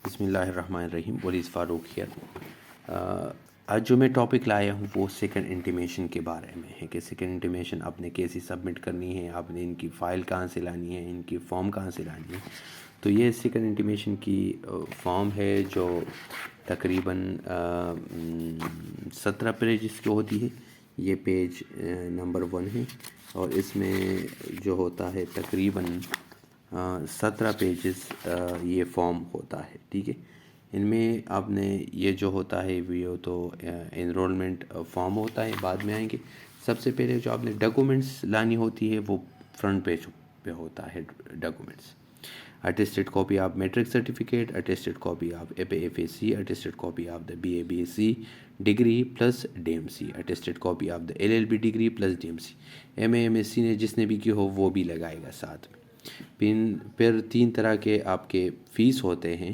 بسم اللہ الرحمن الرحیم. ولیز فاروق ہیئر. آج جو میں ٹاپک لایا ہوں وہ سیکنڈ انٹیمیشن کے بارے میں ہے کہ سیکنڈ انٹیمیشن آپ نے کیسی سبمٹ کرنی ہے, آپ نے ان کی فائل کہاں سے لانی ہے, ان کی فارم کہاں سے لانی ہے. تو یہ سیکنڈ انٹیمیشن کی فارم ہے جو تقریباً 17 پیجز کی ہوتی ہے. یہ پیج نمبر 1 ہے اور اس میں جو ہوتا ہے تقریباً 17 پیجز یہ فارم ہوتا ہے. ٹھیک ہے, ان میں آپ نے یہ جو ہوتا ہے وہ تو انرولمنٹ فارم ہوتا ہے, بعد میں آئیں گے. سب سے پہلے جو آپ نے ڈاکومنٹس لانی ہوتی ہے وہ فرنٹ پیج پہ ہوتا ہے. Documents attested copy of matric certificate, attested copy of FAC, attested copy of the BA BSc degree plus DMC, attested copy of the LLB degree plus DMC. MA MSc نے جس نے بھی کی ہو وہ بھی لگائے گا ساتھ میں. پھر 3 طرح کے آپ کے فیس ہوتے ہیں,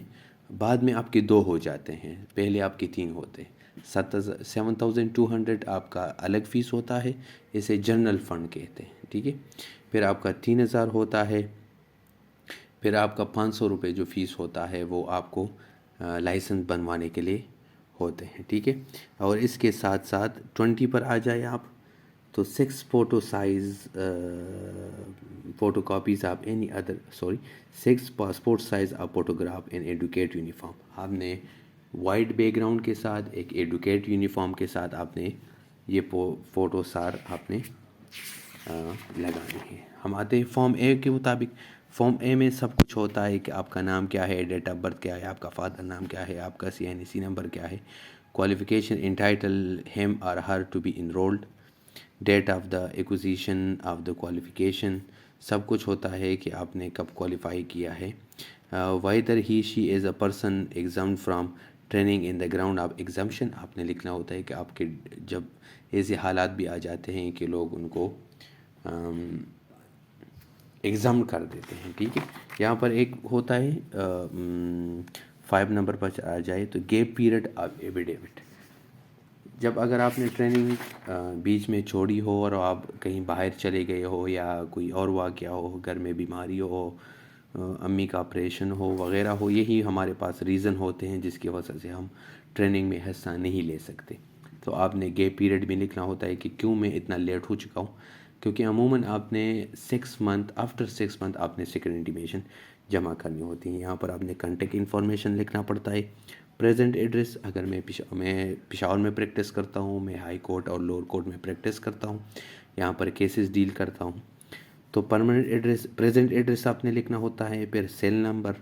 بعد میں آپ کے 2 ہو جاتے ہیں, پہلے آپ کے 3 ہوتے ہیں. 7,200 آپ کا الگ فیس ہوتا ہے, اسے جنرل فنڈ کہتے ہیں. ٹھیک ہے, پھر آپ کا 3,000 ہوتا ہے. پھر آپ کا 500 روپے جو فیس ہوتا ہے وہ آپ کو لائسنس بنوانے کے لیے ہوتے ہیں. ٹھیک ہے, اور اس کے ساتھ ساتھ 20 پر آ جائے آپ تو 6 photo size photo copies of any other 6 passport size of photograph in advocate uniform. آپ نے وائٹ بیک گراؤنڈ کے ساتھ ایک ایڈوکیٹ یونیفارم کے ساتھ آپ نے یہ فوٹو سار آپ نے لگانے ہیں. ہم آتے ہیں فارم اے کے مطابق. فارم اے میں سب کچھ ہوتا ہے کہ آپ کا نام کیا ہے, ڈیٹ آف برتھ کیا ہے, آپ کا فادر نام کیا ہے, آپ کا CNC نمبر کیا ہے, qualification entitle him or her to be enrolled, date of the acquisition of the qualification, سب کچھ ہوتا ہے کہ آپ نے کب کوالیفائی کیا ہے. whether he she is a person exempt from training in the ground of exemption, آپ نے لکھنا ہوتا ہے کہ آپ کے جب ایسے حالات بھی آ جاتے ہیں کہ لوگ ان کو ایگزام کر دیتے ہیں. ٹھیک ہے, یہاں پر ایک ہوتا ہے 5 نمبر پر آ جائے تو گیپ پیریڈ آف ایفیڈیوٹ. جب اگر آپ نے ٹریننگ بیچ میں چھوڑی ہو اور آپ کہیں باہر چلے گئے ہو یا کوئی اور واقعہ ہو, گھر میں بیماری ہو, امی کا آپریشن ہو وغیرہ ہو, یہی ہمارے پاس ریزن ہوتے ہیں جس کی وجہ سے ہم ٹریننگ میں حصہ نہیں لے سکتے. تو آپ نے گیپ پیریڈ بھی لکھنا ہوتا ہے کہ کیوں میں اتنا لیٹ ہو چکا ہوں, کیونکہ عموماً آپ نے 6 منتھ آفٹر 6 منتھ آپ نے سیکنڈ انٹیمیشن جمع کرنی ہوتی ہیں. یہاں پر آپ نے کانٹیکٹ انفارمیشن لکھنا پڑتا ہے. پریزنٹ ایڈریس, اگر میں پشاور میں پریکٹس کرتا ہوں, میں ہائی کورٹ اور لوور کورٹ میں پریکٹس کرتا ہوں, یہاں پر کیسز ڈیل کرتا ہوں, تو پرماننٹ ایڈریس پریزنٹ ایڈریس آپ نے لکھنا ہوتا ہے. پھر سیل نمبر,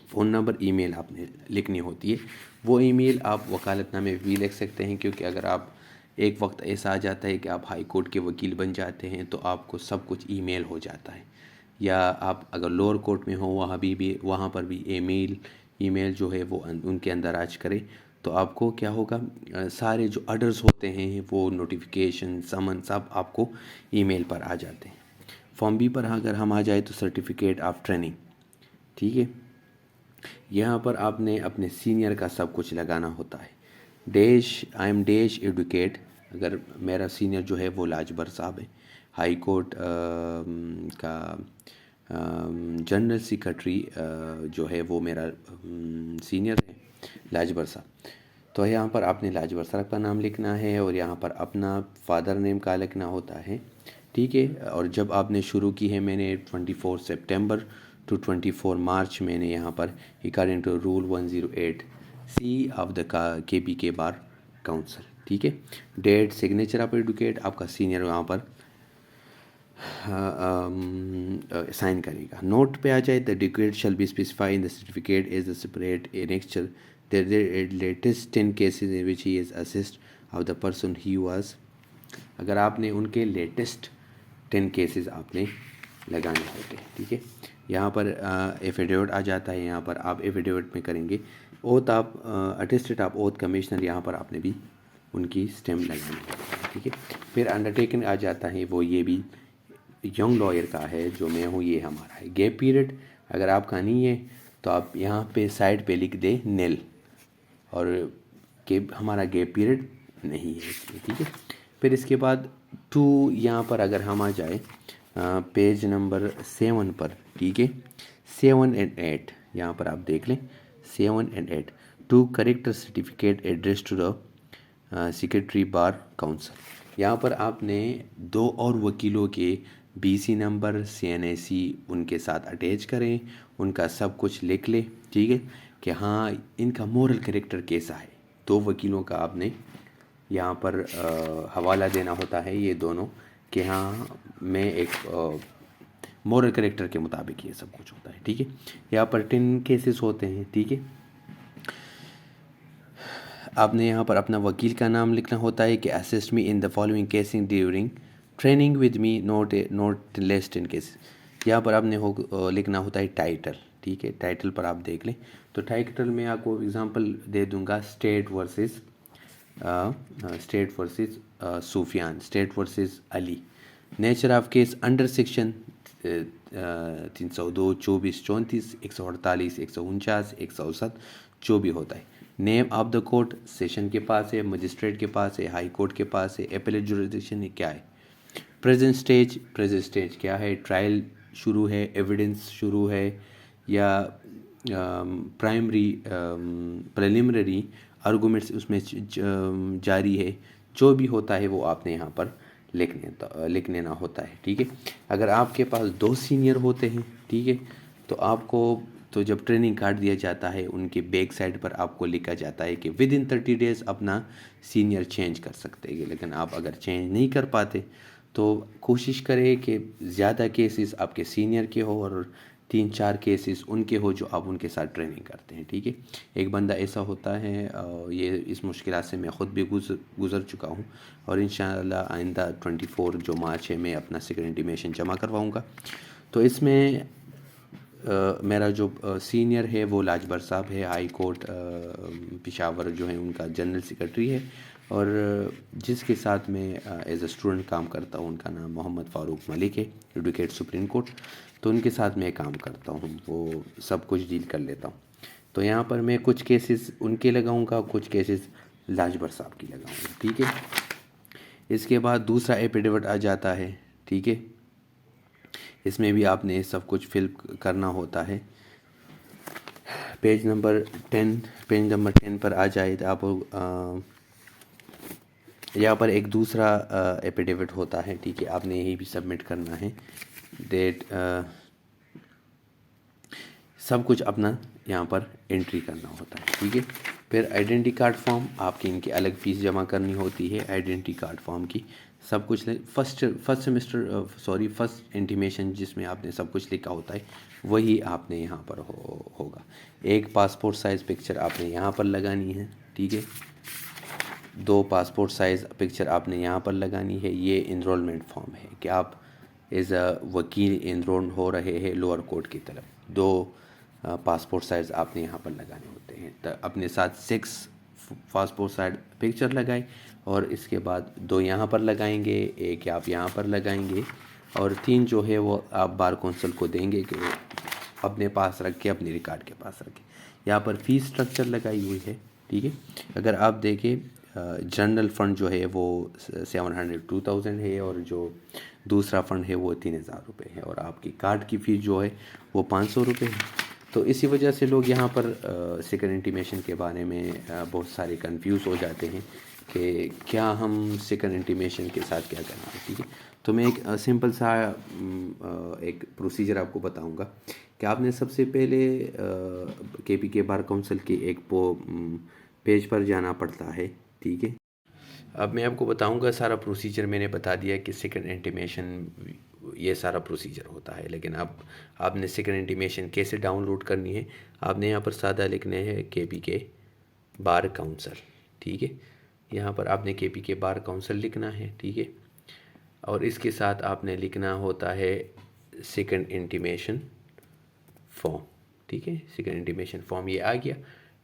فون نمبر, ای میل آپ نے لکھنی ہوتی ہے. وہ ای میل آپ وکالت نامے بھی لکھ سکتے ہیں, کیونکہ اگر آپ ایک وقت ایسا آ جاتا ہے کہ آپ ہائی کورٹ کے وکیل بن جاتے ہیں تو آپ کو سب کچھ ای میل ہو جاتا ہے. یا آپ اگر لوور کورٹ میں ہو وہاں پر بھی ای میل جو ہے وہ ان کے اندر آج کرے تو آپ کو کیا ہوگا, سارے جو آرڈرز ہوتے ہیں وہ نوٹیفیکیشن سمن سب آپ کو ای میل پر آ جاتے ہیں. فارم بی پر اگر ہم آ جائے تو سرٹیفکیٹ آف ٹریننگ. ٹھیک ہے, یہاں پر آپ نے اپنے سینئر کا سب کچھ لگانا ہوتا ہے. آئی ایم ایڈوکیٹ, اگر میرا سینئر جو ہے وہ لاجبر صاحب ہے, ہائی کورٹ کا جنرل سیکرٹری جو ہے وہ میرا سینئر ہے لاجبر صاحب. تو یہاں پر آپ نے لاجبر صاحب کا نام لکھنا ہے اور یہاں پر اپنا فادر نیم کا لکھنا ہوتا ہے. ٹھیک ہے, اور جب آپ نے شروع کی ہے, میں نے 24 سپٹمبر ٹو 24 مارچ میں نے یہاں پر according to rule 108C of the KPK bar council. ٹھیک ہے, ڈیٹ سگنیچر آف ایڈوکیٹ, آپ کا سینئر یہاں پر سائن کرے گا. نوٹ پہ آ جائے the advocate shall be specify in the certificate as the separate annexure latest 10 cases in which he is assist of the person he was. اگر آپ نے ان کے لیٹسٹ 10 cases آپ نے لگانے ہوتے ہیں. ٹھیک ہے, یہاں پر ایفیڈیوٹ آ جاتا ہے. یہاں پر آپ ایفیڈیوٹ میں کریں گے اوتھ آپ اٹیسٹڈ آف اوتھ کمشنر, یہاں پر آپ نے بھی ان کی اسٹیمپ لگانی ہے. ٹھیک ہے, پھر انڈرٹیکن آ جاتا ہے, وہ یہ بھی ینگ لائر کا ہے جو میں ہوں, یہ ہمارا ہے. گیپ پیریڈ اگر آپ کا نہیں ہے تو آپ یہاں پہ سائڈ پہ لکھ دیں نیل, اور کہ ہمارا گیپ پیریڈ نہیں ہے اس میں. ٹھیک ہے, پھر اس کے بعد 2 یہاں پر اگر ہم آ جائے پیج نمبر 7 پر. ٹھیک ہے, 7 and 8 یہاں پر آپ دیکھ لیں. 7 and 8. 2 character certificate addressed to the secretary bar council. یہاں پر آپ نے 2 اور وکیلوں کے BC نمبر CNAC ان کے ساتھ اٹیچ کریں, ان کا سب کچھ لکھ لیں, ٹھیک ہے, کہ ہاں ان کا مورل کریکٹر کیسا ہے. 2 وکیلوں کا آپ نے یہاں پر حوالہ دینا ہوتا ہے, یہ دونوں, کہ ہاں میں ایک مورل کریکٹر کے مطابق یہ سب کچھ ہوتا ہے, ٹھیک ہے. یہاں پر 10 کیسز ہوتے ہیں, ٹھیک ہے. آپ نے یہاں پر اپنا وکیل کا نام لکھنا ہوتا ہے کہ assist me in the following casing during training with me not less 10 cases. یہاں پر آپ نے لکھنا ہوتا ہے ٹائٹل, ٹھیک ہے. ٹائٹل پر آپ دیکھ لیں تو ٹائٹل میں آپ کو اگزامپل دے دوں گا, state versus Sufyan, state versus Ali. Nature of case under section 302, 24, 34, 148, 149, 107 جو بھی ہوتا ہے. Name of the court session کے پاس ہے, مجسٹریٹ کے پاس ہے, ہائی کورٹ کے پاس ہے, اپیلیٹ جوریسڈکشن کیا ہے. پریزنٹ اسٹیج کیا ہے, ٹرائل شروع ہے, ایویڈنس شروع ہے, یا پریلیمنری آرگومنٹس اس میں جاری ہے. جو بھی ہوتا ہے وہ آپ نے یہاں پر لکھ لینا ہوتا ہے, ٹھیک ہے. اگر آپ کے پاس 2 سینئر ہوتے ہیں, ٹھیک ہے, تو آپ کو تو جب ٹریننگ کارڈ دیا جاتا ہے ان کے بیک سائڈ پر آپ کو لکھا جاتا ہے کہ ود ان 30 days اپنا سینئر چینج کر سکتے ہیں. لیکن آپ اگر چینج نہیں کر پاتے تو کوشش کریں کہ زیادہ کیسز آپ کے سینئر کے ہو اور 3-4 کیسز ان کے ہو جو آپ ان کے ساتھ ٹریننگ کرتے ہیں, ٹھیک ہے. ایک بندہ ایسا ہوتا ہے, یہ اس مشکلات سے میں خود بھی گزر چکا ہوں, اور انشاءاللہ آئندہ 24 جو مارچ ہے میں اپنا سیکنڈ انٹیمیشن جمع کرواؤں گا. تو اس میں میرا جو سینئر ہے وہ لاجبر صاحب ہے, ہائی کورٹ پشاور جو ہے ان کا جنرل سیکرٹری ہے, اور جس کے ساتھ میں ایز اے اسٹوڈنٹ کام کرتا ہوں ان کا نام محمد فاروق ملک ہے, ایڈوکیٹ سپریم کورٹ. تو ان کے ساتھ میں کام کرتا ہوں, وہ سب کچھ ڈیل کر لیتا ہوں. تو یہاں پر میں کچھ کیسز ان کے لگاؤں گا, کچھ کیسز لاجبر صاحب کی لگاؤں گا, ٹھیک ہے. اس کے بعد دوسرا ایپیڈیوٹ آ جاتا ہے, ٹھیک ہے. اس میں بھی آپ نے سب کچھ فل کرنا ہوتا ہے. پیج نمبر 10 پر آ جائے تو آپ یہاں پر ایک دوسرا ایپیڈیوٹ ہوتا ہے, ٹھیک ہے. آپ نے یہی بھی سبمٹ کرنا ہے, ڈیٹ سب کچھ اپنا یہاں پر انٹری کرنا ہوتا ہے, ٹھیک ہے. پھر آئیڈینٹی کارڈ فارم آپ کی ان کی الگ فیس جمع کرنی ہوتی ہے. آئیڈینٹی کارڈ فارم کی سب کچھ فرسٹ انٹیمیشن جس میں آپ نے سب کچھ لکھا ہوتا ہے وہی آپ نے یہاں پر ہوگا. ایک پاسپورٹ سائز پکچر آپ نے یہاں پر لگانی ہے, ٹھیک ہے. 2 پاسپورٹ سائز پکچر آپ نے یہاں پر لگانی ہے. یہ انرولمنٹ فارم ہے کہ آپ ایز اے وکیل انرول ہو رہے ہیں لوور کورٹ کی طرف. 2 پاسپورٹ سائز آپ نے یہاں پر لگانے ہوتے ہیں. تو اپنے ساتھ 6 پاسپورٹ سائز پکچر لگائیں, اور اس کے بعد 2 یہاں پر لگائیں گے, 1 آپ یہاں پر لگائیں گے, اور 3 جو ہے وہ آپ بار کونسل کو دیں گے کہ اپنے پاس رکھ کے اپنے ریکارڈ کے پاس رکھیں. یہاں پر فیس اسٹرکچر لگائی ہوئی ہے, ٹھیک ہے. اگر آپ دیکھیں جنرل فنڈ جو ہے وہ 702,000 ہے, اور جو دوسرا فنڈ ہے وہ 3,000 روپے ہے, اور آپ کی کارڈ کی فیس جو ہے وہ 500 روپے ہے. تو اسی وجہ سے لوگ یہاں پر سیکنڈ انٹیمیشن کے بارے میں بہت سارے کنفیوز ہو جاتے ہیں کہ کیا ہم سیکنڈ انٹیمیشن کے ساتھ کیا کرنا ہے, ٹھیک ہے. تو میں ایک سمپل سا ایک پروسیجر آپ کو بتاؤں گا کہ آپ نے سب سے پہلے KPK بار کونسل کے ایک پیج پر جانا پڑتا ہے, ٹھیک ہے. اب میں آپ کو بتاؤں گا سارا پروسیجر. میں نے بتا دیا کہ سیکنڈ انٹیمیشن یہ سارا پروسیجر ہوتا ہے, لیکن اب آپ نے سیکنڈ انٹیمیشن کیسے ڈاؤن لوڈ کرنی ہے. آپ نے یہاں پر سادہ لکھنے ہے KPK بار کونسل, ٹھیک ہے. یہاں پر آپ نے KPK بار کونسل لکھنا ہے, ٹھیک ہے. اور اس کے ساتھ آپ نے لکھنا ہوتا ہے سیکنڈ انٹیمیشن فارم, ٹھیک ہے. سیکنڈ انٹیمیشن فارم یہ آ گیا,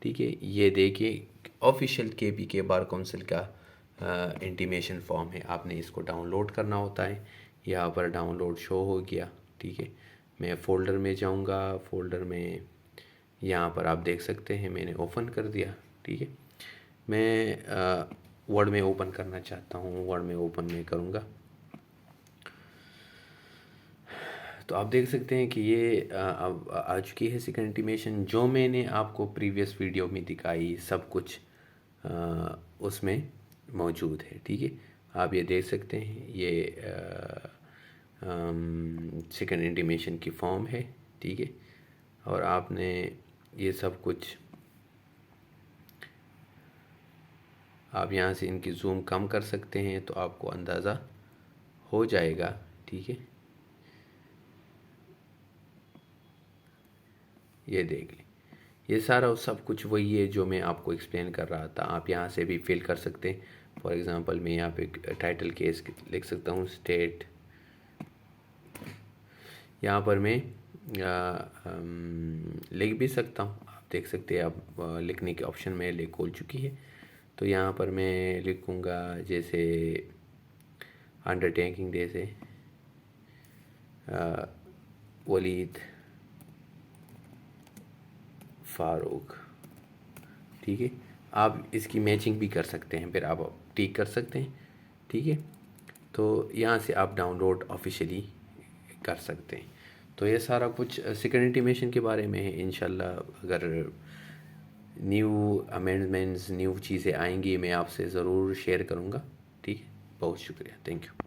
ٹھیک ہے. یہ دیکھیے آفیشیل KPK بار کونسل کا انٹیمیشن فارم ہے. آپ نے اس کو ڈاؤن لوڈ کرنا ہوتا ہے. یہاں پر ڈاؤن لوڈ شو ہو گیا, ٹھیک ہے. میں فولڈر میں جاؤں گا. فولڈر میں یہاں پر آپ دیکھ سکتے ہیں میں نے اوپن کر دیا, ٹھیک ہے. میں ورڈ میں اوپن کرنا چاہتا ہوں, ورڈ میں اوپن میں کروں گا. تو آپ دیکھ سکتے ہیں کہ یہ اب آ چکی ہے سیکنڈ انٹیمیشن. جو میں نے آپ کو پریویس ویڈیو میں دکھائی سب کچھ اس میں موجود ہے. ٹھیک ہے، آپ یہ دیکھ سکتے ہیں، یہ سیکنڈ انٹیمیشن کی فارم ہے. ٹھیک ہے، اور آپ نے یہ سب کچھ، آپ یہاں سے ان کی زوم کم کر سکتے ہیں تو آپ کو اندازہ ہو جائے گا. ٹھیک ہے، یہ دیکھ لیں، یہ سارا سب کچھ وہی ہے جو میں آپ کو ایکسپلین کر رہا تھا. آپ یہاں سے بھی فل کر سکتے ہیں. فار ایگزامپل میں یہاں پہ ٹائٹل کیس لکھ سکتا ہوں، اسٹیٹ. یہاں پر میں لکھ بھی سکتا ہوں. آپ دیکھ سکتے ہیں، اب لکھنے کے آپشن میں لکھ کھول چکی ہے. تو یہاں پر میں لکھوں گا جیسے انڈر ٹیکنگ جیسے ولید فاروق. ٹھیک ہے، آپ اس کی میچنگ بھی کر سکتے ہیں، پھر آپ ٹیک کر سکتے ہیں. ٹھیک ہے، تو یہاں سے آپ ڈاؤن لوڈ آفیشیلی کر سکتے ہیں. تو یہ سارا کچھ سیکنڈ انٹیمیشن کے بارے میں ہے. انشاءاللہ اگر نیو امینڈمنٹس، نیو چیزیں آئیں گی، میں آپ سے ضرور شیئر کروں گا. ٹھیک ہے، بہت شکریہ، تھینک یو.